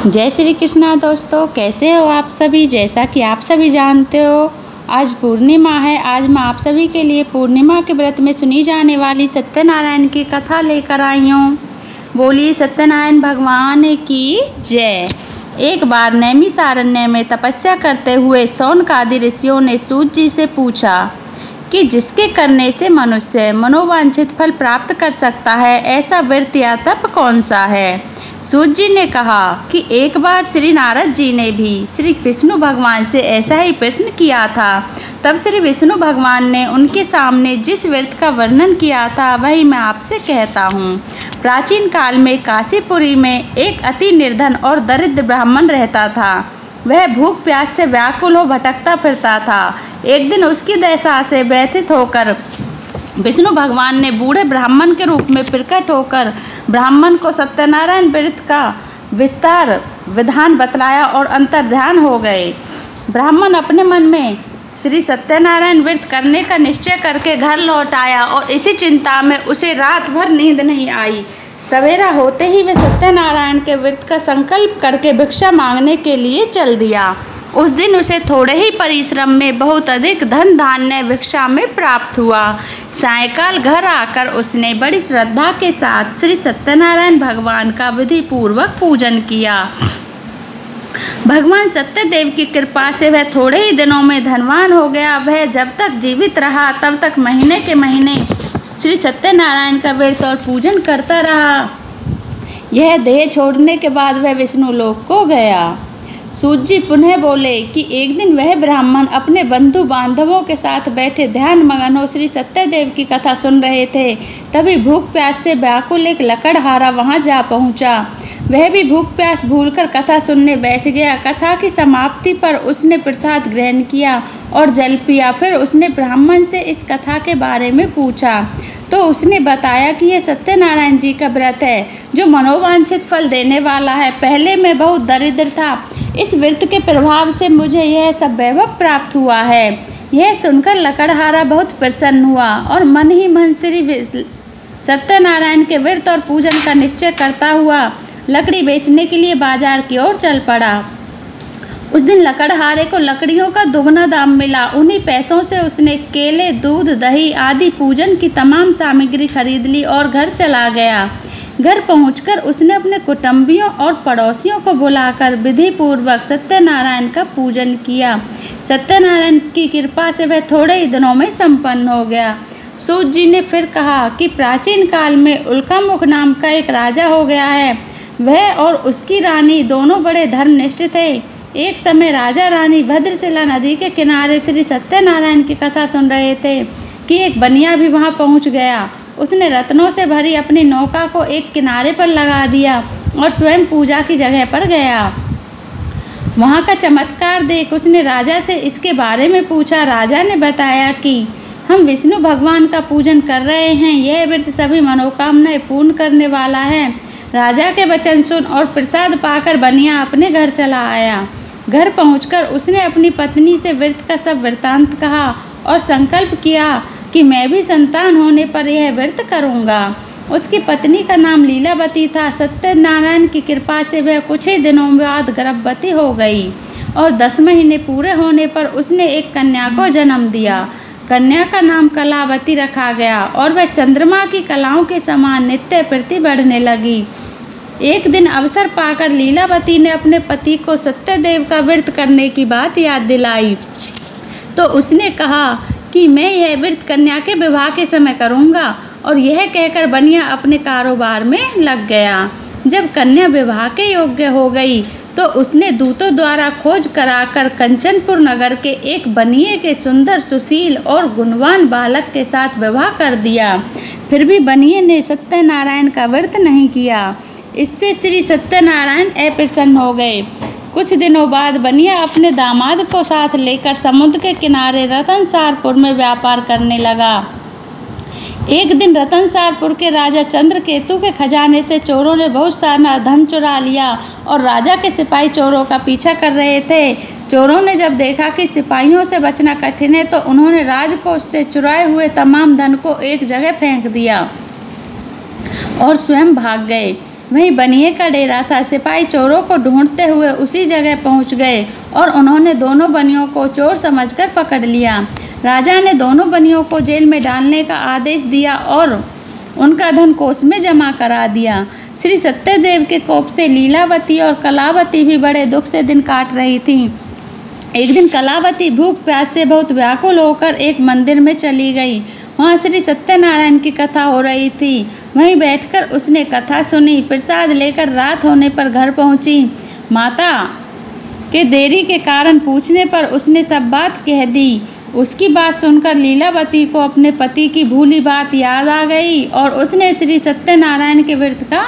जय श्री कृष्णा दोस्तों, कैसे हो आप सभी। जैसा कि आप सभी जानते हो, आज पूर्णिमा है। आज मैं आप सभी के लिए पूर्णिमा के व्रत में सुनी जाने वाली सत्यनारायण की कथा लेकर आई हूँ। बोलिए सत्यनारायण भगवान की जय। एक बार नैमिषारण्य में तपस्या करते हुए शौनकादि ऋषियों ने सूत जी से पूछा कि जिसके करने से मनुष्य मनोवांछित फल प्राप्त कर सकता है, ऐसा व्रत या तप कौन सा है। सूत जी ने कहा कि एक बार श्री नारद जी ने भी श्री विष्णु भगवान से ऐसा ही प्रश्न किया था। तब श्री विष्णु भगवान ने उनके सामने जिस व्रत का वर्णन किया था वही मैं आपसे कहता हूँ। प्राचीन काल में काशीपुरी में एक अति निर्धन और दरिद्र ब्राह्मण रहता था। वह भूख प्यास से व्याकुल हो भटकता फिरता था। एक दिन उसकी दशा से व्यथित होकर विष्णु भगवान ने बूढ़े ब्राह्मण के रूप में प्रकट होकर ब्राह्मण को सत्यनारायण व्रत का विस्तार विधान बतलाया और अंतर्ध्यान हो गए। ब्राह्मण अपने मन में श्री सत्यनारायण व्रत करने का निश्चय करके घर लौट आया और इसी चिंता में उसे रात भर नींद नहीं आई। सवेरा होते ही वे सत्यनारायण के व्रत का संकल्प करके भिक्षा मांगने के लिए चल दिया। उस दिन उसे थोड़े ही परिश्रम में बहुत अधिक धन धान्य भिक्षा में प्राप्त हुआ। सायंकाल घर आकर उसने बड़ी श्रद्धा के साथ श्री सत्यनारायण भगवान का विधि पूर्वक पूजन किया। भगवान सत्यदेव की कृपा से वह थोड़े ही दिनों में धनवान हो गया। वह जब तक जीवित रहा तब तक महीने के महीने श्री सत्यनारायण का व्रत और पूजन करता रहा। यह देह छोड़ने के बाद वह विष्णु लोक को गया। सूत जी पुनः बोले कि एक दिन वह ब्राह्मण अपने बंधु बांधवों के साथ बैठे ध्यान मगन हो श्री सत्यदेव की कथा सुन रहे थे। तभी भूख प्यास से व्याकुल एक लकड़हारा वहां जा पहुंचा। वह भी भूख प्यास भूलकर कथा सुनने बैठ गया। कथा की समाप्ति पर उसने प्रसाद ग्रहण किया और जल पिया। फिर उसने ब्राह्मण से इस कथा के बारे में पूछा तो उसने बताया कि यह सत्यनारायण जी का व्रत है जो मनोवांछित फल देने वाला है। पहले मैं बहुत दरिद्र था, इस व्रत के प्रभाव से मुझे यह सब वैभव प्राप्त हुआ है। यह सुनकर लकड़हारा बहुत प्रसन्न हुआ और मन ही मन श्री सत्यनारायण के व्रत और पूजन का निश्चय करता हुआ लकड़ी बेचने के लिए बाजार की ओर चल पड़ा। उस दिन लकड़हारे को लकड़ियों का दुगना दाम मिला। उन्हीं पैसों से उसने केले, दूध, दही आदि पूजन की तमाम सामग्री खरीद ली और घर चला गया। घर पहुंचकर उसने अपने कुटुंबियों और पड़ोसियों को बुलाकर विधि पूर्वक सत्यनारायण का पूजन किया। सत्यनारायण की कृपा से वह थोड़े ही दिनों में संपन्न हो गया। सूत जी ने फिर कहा कि प्राचीन काल में उल्कामुख नाम का एक राजा हो गया है। वह और उसकी रानी दोनों बड़े धर्मनिष्ठ थे। एक समय राजा रानी भद्रशिला नदी के किनारे श्री सत्यनारायण की कथा सुन रहे थे कि एक बनिया भी वहां पहुंच गया। उसने रत्नों से भरी अपनी नौका को एक किनारे पर लगा दिया और स्वयं पूजा की जगह पर गया। वहां का चमत्कार देख उसने राजा से इसके बारे में पूछा। राजा ने बताया कि हम विष्णु भगवान का पूजन कर रहे हैं। यह व्रत सभी मनोकामनाएं पूर्ण करने वाला है। राजा के वचन सुन और प्रसाद पाकर बनिया अपने घर चला आया। घर पहुंचकर उसने अपनी पत्नी से व्रत का सब वृत्तांत कहा और संकल्प किया कि मैं भी संतान होने पर यह व्रत करूंगा। उसकी पत्नी का नाम लीलावती था। सत्यनारायण की कृपा से वह कुछ ही दिनों बाद गर्भवती हो गई और 10 महीने पूरे होने पर उसने एक कन्या को जन्म दिया। कन्या का नाम कलावती रखा गया और वह चंद्रमा की कलाओं के समान नित्य प्रति बढ़ने लगी। एक दिन अवसर पाकर लीलावती ने अपने पति को सत्यदेव का व्रत करने की बात याद दिलाई तो उसने कहा कि मैं यह व्रत कन्या के विवाह के समय करूंगा। और यह कहकर बनिया अपने कारोबार में लग गया। जब कन्या विवाह के योग्य हो गई तो उसने दूतों द्वारा खोज कराकर कंचनपुर नगर के एक बनिए के सुंदर, सुशील और गुणवान बालक के साथ विवाह कर दिया। फिर भी बनिए ने सत्यनारायण का व्रत नहीं किया। इससे श्री सत्यनारायण अप्रसन्न हो गए। कुछ दिनों बाद बनिया अपने दामाद को साथ लेकर समुद्र के किनारे रतनसारपुर में व्यापार करने लगा। एक दिन रतनसारपुर के राजा चंद्रकेतु के खजाने से चोरों ने बहुत सारा धन चुरा लिया और राजा के सिपाही चोरों का पीछा कर रहे थे। चोरों ने जब देखा कि सिपाहियों से बचना कठिन है तो उन्होंने राजकोष से चुराए हुए तमाम धन को एक जगह फेंक दिया और स्वयं भाग गए। वहीं बनिए का डेरा था। सिपाही चोरों को ढूंढते हुए उसी जगह पहुंच गए और उन्होंने दोनों बनियों को चोर समझकर पकड़ लिया। राजा ने दोनों बनियों को जेल में डालने का आदेश दिया और उनका धन कोष में जमा करा दिया। श्री सत्यदेव के कोप से लीलावती और कलावती भी बड़े दुख से दिन काट रही थीं। एक दिन कलावती भूख प्यास से बहुत व्याकुल होकर एक मंदिर में चली गई। वहाँ श्री सत्यनारायण की कथा हो रही थी। वहीं बैठकर उसने कथा सुनी। प्रसाद लेकर रात होने पर घर पहुंची। माता के देरी के कारण पूछने पर उसने सब बात कह दी। उसकी बात सुनकर लीलावती को अपने पति की भूली बात याद आ गई और उसने श्री सत्यनारायण के व्रत का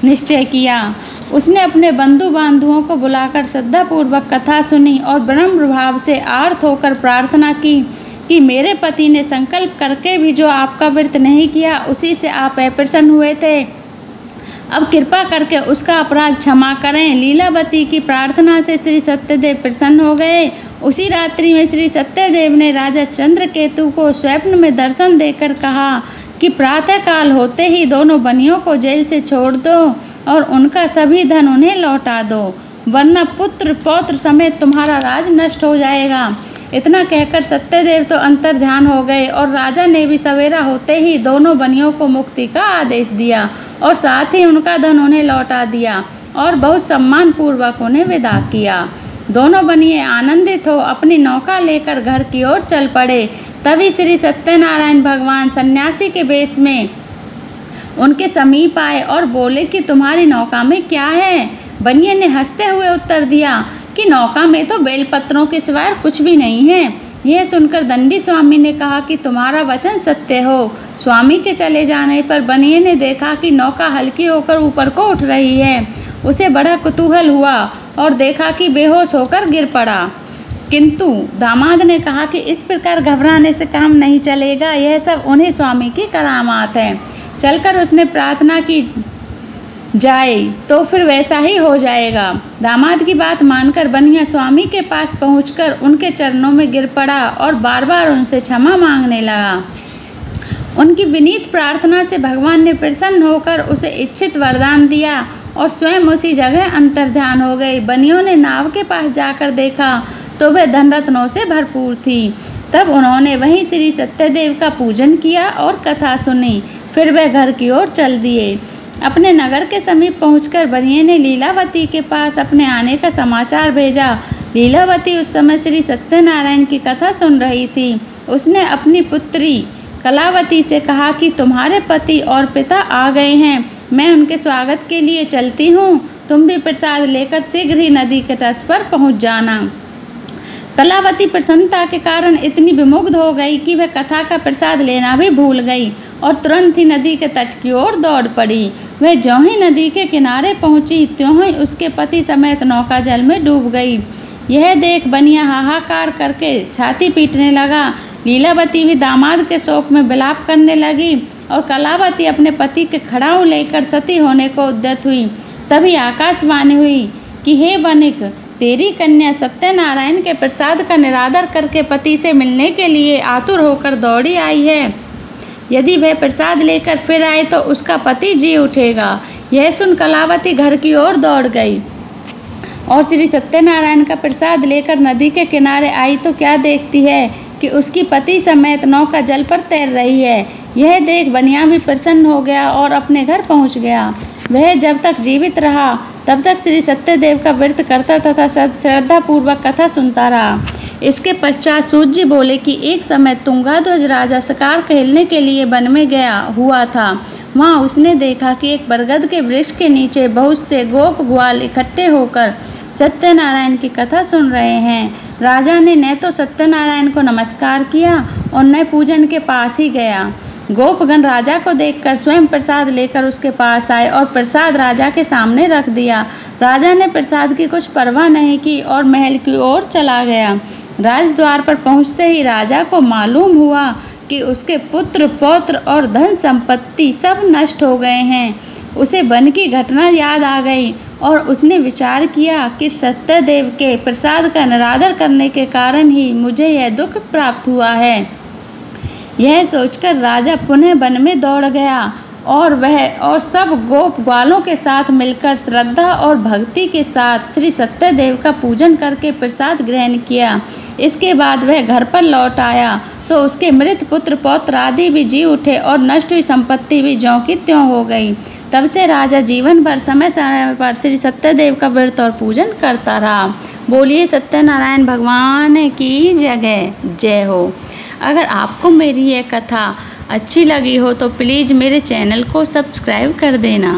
निश्चय किया। उसने अपने बंधु बांधुओं को बुलाकर श्रद्धापूर्वक कथा सुनी और ब्रह्म भाव से आर्त होकर प्रार्थना की कि मेरे पति ने संकल्प करके भी जो आपका व्रत नहीं किया उसी से आप अप्रसन्न हुए थे। अब कृपा करके उसका अपराध क्षमा करें। लीलावती की प्रार्थना से श्री सत्यदेव प्रसन्न हो गए। उसी रात्रि में श्री सत्यदेव ने राजा चंद्रकेतु को स्वप्न में दर्शन देकर कहा कि प्रातःकाल होते ही दोनों बनियों को जेल से छोड़ दो और उनका सभी धन उन्हें लौटा दो, वरना पुत्र पौत्र समेत तुम्हारा राज नष्ट हो जाएगा। इतना कहकर सत्यदेव तो अंतर ध्यान हो गए और राजा ने भी सवेरा होते ही दोनों बनियों को मुक्ति का आदेश दिया और साथ ही उनका धन उन्हें लौटा दिया और बहुत सम्मान पूर्वक उन्हें विदा किया। दोनों बनिए आनंदित हो अपनी नौका लेकर घर की ओर चल पड़े। तभी श्री सत्यनारायण भगवान सन्यासी के वेश में उनके समीप आए और बोले कि तुम्हारी नौका में क्या है। बनिए ने हंसते हुए उत्तर दिया कि नौका में तो बेलपत्रों के सिवाय कुछ भी नहीं है। यह सुनकर दंडी स्वामी ने कहा कि तुम्हारा वचन सत्य हो। स्वामी के चले जाने पर बनिए ने देखा कि नौका हल्की होकर ऊपर को उठ रही है। उसे बड़ा कुतूहल हुआ और देखा कि बेहोश होकर गिर पड़ा। किंतु दामाद ने कहा कि इस प्रकार घबराने से काम नहीं चलेगा, यह सब उन्हीं स्वामी की करामात है। चलकर उसने प्रार्थना की जाए तो फिर वैसा ही हो जाएगा। दामाद की बात मानकर बनिया स्वामी के पास पहुंचकर उनके चरणों में गिर पड़ा और बार बार उनसे क्षमा मांगने लगा। उनकी विनीत प्रार्थना से भगवान ने प्रसन्न होकर उसे इच्छित वरदान दिया और स्वयं उसी जगह अंतर्ध्यान हो गई। बनियों ने नाव के पास जाकर देखा तो वह धन रत्नों से भरपूर थी। तब उन्होंने वहीं श्री सत्यदेव का पूजन किया और कथा सुनी। फिर वह घर की ओर चल दिए। अपने नगर के समीप पहुंचकर बनिए ने लीलावती के पास अपने आने का समाचार भेजा। लीलावती उस समय श्री सत्यनारायण की कथा सुन रही थी। उसने अपनी पुत्री कलावती से कहा कि तुम्हारे पति और पिता आ गए हैं, मैं उनके स्वागत के लिए चलती हूँ। तुम भी प्रसाद लेकर शीघ्र ही नदी के तट पर पहुँच जाना। कलावती प्रसन्नता के कारण इतनी विमुग्ध हो गई कि वह कथा का प्रसाद लेना भी भूल गई और तुरंत ही नदी के तट की ओर दौड़ पड़ी। वह ज्यों ही नदी के किनारे पहुंची त्यों ही उसके पति समेत नौका जल में डूब गई। यह देख बनिया हाहाकार करके छाती पीटने लगा। लीलावती भी दामाद के शोक में विलाप करने लगी और कलावती अपने पति के खड़ाऊ लेकर सती होने को उद्यत हुई। तभी आकाशवाणी हुई कि हे वनिक, तेरी कन्या सत्यनारायण के प्रसाद का निरादर करके पति से मिलने के लिए आतुर होकर दौड़ी आई है। यदि वह प्रसाद लेकर फिर आए तो उसका पति जी उठेगा। यह सुन कलावती घर की ओर दौड़ गई और श्री सत्यनारायण का प्रसाद लेकर नदी के किनारे आई तो क्या देखती है कि उसकी पति समेत नौका जल पर तैर रही है। यह देख बनिया भी प्रसन्न हो गया और अपने घर पहुंच गया। वह जब तक जीवित रहा तब तक श्री सत्यदेव का व्रत करता तथा श्रद्धा पूर्वक कथा सुनता रहा। इसके पश्चात सूत जी बोले कि एक समय तुंगाध्वज राजा शिकार खेलने के लिए वन में गया हुआ था। वहाँ उसने देखा कि एक बरगद के वृक्ष के नीचे बहुत से गोप ग्वाल इकट्ठे होकर सत्यनारायण की कथा सुन रहे हैं। राजा ने न तो सत्यनारायण को नमस्कार किया और न पूजन के पास ही गया। गोपगण राजा को देखकर स्वयं प्रसाद लेकर उसके पास आए और प्रसाद राजा के सामने रख दिया। राजा ने प्रसाद की कुछ परवाह नहीं की और महल की ओर चला गया। राजद्वार पर पहुंचते ही राजा को मालूम हुआ कि उसके पुत्र पौत्र और धन संपत्ति सब नष्ट हो गए हैं। उसे वन की घटना याद आ गई और उसने विचार किया कि सत्यदेव के प्रसाद का निरादर करने के कारण ही मुझे यह दुख प्राप्त हुआ है। यह सोचकर राजा पुनः वन में दौड़ गया और सब गोप ग्वालों के साथ मिलकर श्रद्धा और भक्ति के साथ श्री सत्यदेव का पूजन करके प्रसाद ग्रहण किया। इसके बाद वह घर पर लौट आया तो उसके मृत पुत्र पौत्र आदि भी जी उठे और नष्ट हुई संपत्ति भी ज्यों की त्यों हो गई। तब से राजा जीवन भर समय समय पर श्री सत्यदेव का व्रत और पूजन करता रहा। बोलिए सत्यनारायण भगवान की जय हो। अगर आपको मेरी ये कथा अच्छी लगी हो तो प्लीज़ मेरे चैनल को सब्सक्राइब कर देना।